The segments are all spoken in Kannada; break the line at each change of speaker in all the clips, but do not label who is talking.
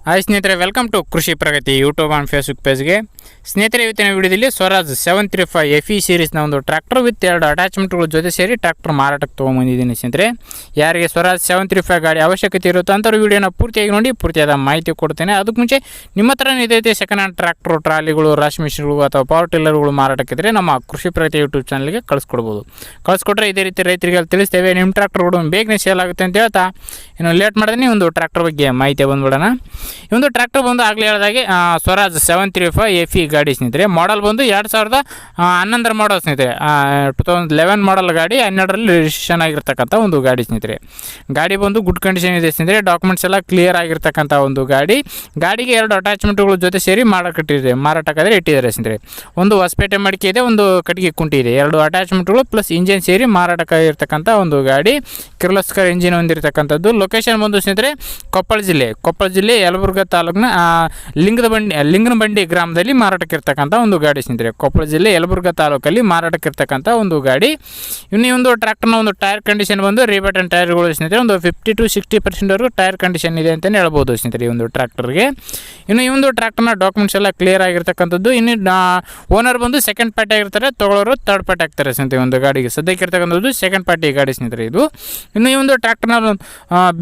ಹಾಯ್ ಸ್ನೇಹಿತರೆ, ವೆಲ್ಕಮ್ ಟು ಕೃಷಿ ಪ್ರಗತಿ ಯೂಟ್ಯೂಬ್ ಆ್ಯಂಡ್ ಫೇಸ್ಬುಕ್ ಪೇಜ್ಗೆ. ಸ್ನೇಹಿತರೆ, ಇವತ್ತಿನ ವಿಡಿಯೋದಲ್ಲಿ ಸ್ವರಾಜ್ 735 FE ಸೀರೀಸ್ನ ಒಂದು ಟ್ರ್ಯಾಕ್ಟರ್ ವಿತ್ 2 ಅಟ್ಯಾಚ್ಮೆಂಟ್ಗಳ ಜೊತೆ ಸೇರಿ ಟ್ರ್ಯಾಕ್ಟರ್ ಮಾರಾಟಕ್ಕೆ ತೊಗೊಂಬಂದಿದ್ದೀನಿ. ಸ್ನೇಹಿತರೆ, ಯಾರಿಗೆ ಸ್ವರಾಜ್ 735 ಗಾಡಿ ಅವಶ್ಯಕತೆ ಇರುತ್ತೋ ಅಂಥವ್ರು ವಿಡಿಯೋನ ಪೂರ್ತಿಯಾಗಿ ನೋಡಿ, ಪೂರ್ತಿಯಾದ ಮಾಹಿತಿ ಕೊಡ್ತೇನೆ. ಅದಕ್ಕೆ ಮುಂಚೆ ನಿಮ್ಮ ಹತ್ರ ಇದೈತೆ ಸೆಕೆಂಡ್ ಹ್ಯಾಂಡ್ ಟ್ರ್ಯಾಕ್ಟರ್, ಟ್ರಾಲಿಗಳು, ರಾಶಿ ಮಿಷಿನ್ಗಳು ಅಥವಾ ಪವರ್ ಟಿಲ್ಲರ್ಗಳು ಮಾರಾಟಕ್ಕಿದ್ರೆ ನಮ್ಮ ಕೃಷಿ ಪ್ರಗತಿ ಯೂಟ್ಯೂಬ್ ಚಾನಲ್ಗೆ ಕಳಿಸ್ಕೊಡ್ಬೋದು. ಕಳಿಸ್ಕೊಟ್ರೆ ಇದೇ ರೀತಿ ರೈತರಿಗೆ ತಿಳಿಸ್ತೇವೆ. ನಿಮ್ಮ ಟ್ರ್ಯಾಕ್ಟರ್ಗಳು ಬೇಗನೆ ಸೇಲ್ ಆಗುತ್ತೆ ಅಂತ ಹೇಳ್ತಾ ಇನ್ನು ಲೇಟ್ ಮಾಡಿದ್ರೆ ಒಂದು ಟ್ರ್ಯಾಕ್ಟರ್ ಬಗ್ಗೆ ಮಾಹಿತಿ ಬಂದ್ಬಿಡೋಣ. ಈ ಒಂದು ಟ್ರ್ಯಾಕ್ಟರ್ ಬಂದು ಆಗಲೇ ಹೇಳಿದಾಗೆ ಸ್ವರಾಜ್ 735 FE ಗಾಡಿ ಸ್ನೇಹಿತರೆ. ಮಾಡಲ್ ಬಂದು 2011 ಮಾಡಲ್ ಸ್ನೇಹಿತರೆ. 2011 ಮಾಡಲ್ ಗಾಡಿ, 12ರಲ್ಲಿ ರಿಜಿಸ್ಟ್ರೇಷನ್ ಆಗಿರ್ತಕ್ಕಂಥ ಒಂದು ಗಾಡಿ ಸ್ನೇಹಿತರೆ. ಗಾಡಿ ಬಂದು ಗುಡ್ ಕಂಡೀಷನ್ ಇದೆ ಸ್ನೇಹಿತರೆ. ಡಾಕ್ಯುಮೆಂಟ್ಸ್ ಎಲ್ಲ ಕ್ಲಿಯರ್ ಆಗಿರ್ತಕ್ಕಂಥ ಒಂದು ಗಾಡಿಗೆ 2 ಅಟ್ಯಾಚ್ಮೆಂಟ್ಗಳ ಜೊತೆ ಸೇರಿ ಮಾರಾಟಕ್ಕಾದರೆ ಇಟ್ಟಿದ್ದಾರೆ ಸ್ನೇಹಿತರೆ. ಒಂದು ಹೊಸಪೇಟೆ ಮಡಿಕೆ ಇದೆ, ಒಂದು ಕಟ್ಟಿಗೆ ಕುಂಟಿ ಇದೆ. 2 ಅಟ್ಯಾಚ್ಮೆಂಟ್ಗಳು ಪ್ಲಸ್ ಇಂಜಿನ್ ಸೇರಿ ಮಾರಾಟಕ್ಕಾಗಿರ್ತಕ್ಕಂಥ ಒಂದು ಗಾಡಿ. ಕಿರ್ಲೋಸ್ಕರ್ ಇಂಜಿನ್ ಹೊಂದಿರತಕ್ಕಂಥದ್ದು. ಲೊಕೇಶನ್ ಬಂದು ಸ್ನೇಹಿತರೆ ಕೊಪ್ಪಳ ಜಿಲ್ಲೆ ಯಲಬುರ್ಗಾ ತಾಲೂಕಿನ ಲಿಂಗನಬಂಡಿ ಗ್ರಾಮದಲ್ಲಿ ಮಾರಾಟಕ್ಕಿರ್ತಕ್ಕಂಥ ಒಂದು ಗಾಡಿ ಸ್ನೇಹಿತರೆ. ಕೊಪ್ಪಳ ಜಿಲ್ಲೆ ಯಲಬುರ್ಗಾ ತಾಲೂಕಲ್ಲಿ ಮಾರಾಟಕ್ಕಿರ್ತಕ್ಕಂಥ ಒಂದು ಗಾಡಿ. ಇನ್ನು ಈ ಒಂದು ಟ್ರ್ಯಾಕ್ಟರ್ನ ಒಂದು ಟೈರ್ ಕಂಡೀಷನ್ ಬಂದು ರಿಬಟನ್ ಟೈರ್ಗಳು ಸ್ನೇಹಿತರೆ. ಒಂದು 50 to 60% ಟೈರ್ ಕಂಡೀಷನ್ ಇದೆ ಅಂತಲೇ ಹೇಳ್ಬೋದು ಸ್ನೇಹಿತರೆ ಈ ಒಂದು ಟ್ರ್ಯಾಕ್ಟರ್ಗೆ. ಇನ್ನು ಈ ಒಂದು ಟ್ರ್ಯಾಕ್ಟರ್ನ ಡಾಕ್ಯುಮೆಂಟ್ಸ್ ಎಲ್ಲ ಕ್ಲಿಯರ್ ಆಗಿರ್ತಕ್ಕಂಥದ್ದು. ಇನ್ನು ಓನರ್ ಬಂದು ಸೆಕೆಂಡ್ ಪಾರ್ಟಿ ಆಗಿರ್ತಾರೆ, ತೊಗೊಳೋರು ಥರ್ಡ್ ಪಾರ್ಟಿ ಆಗ್ತಾರೆ ಸ್ನೇಹಿತರೆ. ಒಂದು ಗಾಡಿಗೆ ಸದ್ಯಕ್ಕೆ ಇರ್ತಕ್ಕಂಥದ್ದು ಸೆಕೆಂಡ್ ಪಾರ್ಟಿ ಗಾಡಿ ಸ್ನೇಹಿತರೆ ಇದು. ಇನ್ನು ಈ ಒಂದು ಟ್ರ್ಯಾಕ್ಟರ್ನ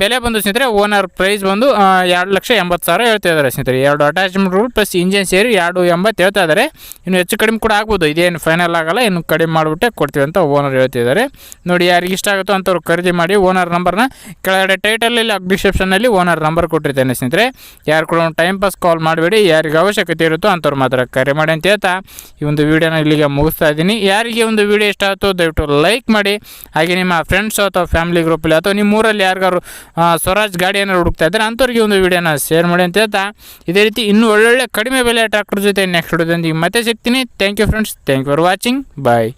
ಬೆಲೆ ಬಂದು ಸ್ನೇಹಿತರೆ, ಓನರ್ ಪ್ರೈಸ್ ಬಂದು 2,80,000 ಹೇಳ್ತಾ ಇದ್ದಾರೆ ಸ್ನೇಹಿತರೆ. 2 ಅಟ್ಯಾಚ್ಮೆಂಟ್ಗಳು ಪ್ಲಸ್ ಇಂಜಿನ್ ಸೇರಿ 2,80,000 ಹೇಳ್ತಾ ಇದ್ದಾರೆ. ಇನ್ನು ಹೆಚ್ಚು ಕಡಿಮೆ ಕೂಡ ಆಗ್ಬೋದು, ಇದೇನು ಫೈನಲ್ ಆಗಲ್ಲ, ಇನ್ನು ಕಡಿಮೆ ಮಾಡಿಬಿಟ್ಟೆ ಕೊಡ್ತೀವಿ ಅಂತ ಓನರ್ ಹೇಳ್ತಿದ್ದಾರೆ. ನೋಡಿ, ಯಾರಿಗೆ ಇಷ್ಟ ಆಗುತ್ತೋ ಅಂಥವ್ರು ಖರೀದಿ ಮಾಡಿ. ಓನರ್ ನಂಬರ್ನ ಕೆಳಗಡೆ ಟೈಟಲಲ್ಲಿ ಡಿಸ್ಕ್ರಿಪ್ಷನಲ್ಲಿ ಓನರ್ ನಂಬರ್ ಕೊಟ್ಟಿರ್ತೇನೆ ಸ್ನೇಹಿತರೆ. ಯಾರು ಕೂಡ ಒಂದು ಟೈಮ್ ಪಾಸ್ ಕಾಲ್ ಮಾಡಬೇಡಿ, ಯಾರಿಗೆ ಅವಶ್ಯಕತೆ ಇರುತ್ತೋ ಅಂಥವ್ರು ಮಾತ್ರ ಕರೆ ಮಾಡಿ ಅಂತ ಹೇಳ್ತಾ ಈ ಒಂದು ವಿಡಿಯೋನ ಇಲ್ಲಿಗೆ ಮುಗಿಸ್ತಾ ಇದ್ದೀನಿ. ಯಾರಿಗೆ ಒಂದು ವಿಡಿಯೋ ಇಷ್ಟ ಆಗುತ್ತೋ ದಯವಿಟ್ಟು ಲೈಕ್ ಮಾಡಿ. ಹಾಗೆ ನಿಮ್ಮ ಫ್ರೆಂಡ್ಸ್ ಅಥವಾ ಫ್ಯಾಮಿಲಿ ಗ್ರೂಪಲ್ಲಿ ಅಥವಾ ನಿಮ್ಮ ಊರಲ್ಲಿ ಯಾರಿಗಾರು ಸ್ವರಾಜ್ ಗಾಡಿಯನ್ನು ಹುಡುಕ್ತಾ ಇದ್ದಾರೆ ಅಂಥವ್ರಿಗೆ ಒಂದು ವಿಡಿಯೋನ ಶೇರ್ ಮಾಡಿ ಅಂತ ಹೇಳ್ತಾ ಇದೇ ರೀತಿ ಇನ್ನೂ ಒಳ್ಳೊಳ್ಳೆ ಕಡಿಮೆ ಬೆಲೆ ಟ್ರ್ಯಾಕ್ಟರ್ ಜೊತೆ ನೆಕ್ಸ್ಟ್ ವಿಡಿಯೋದೊಂದಿಗೆ ಮತ್ತೆ ಸಿಗ್ತೀನಿ. Thank you friends, thank you for watching, bye.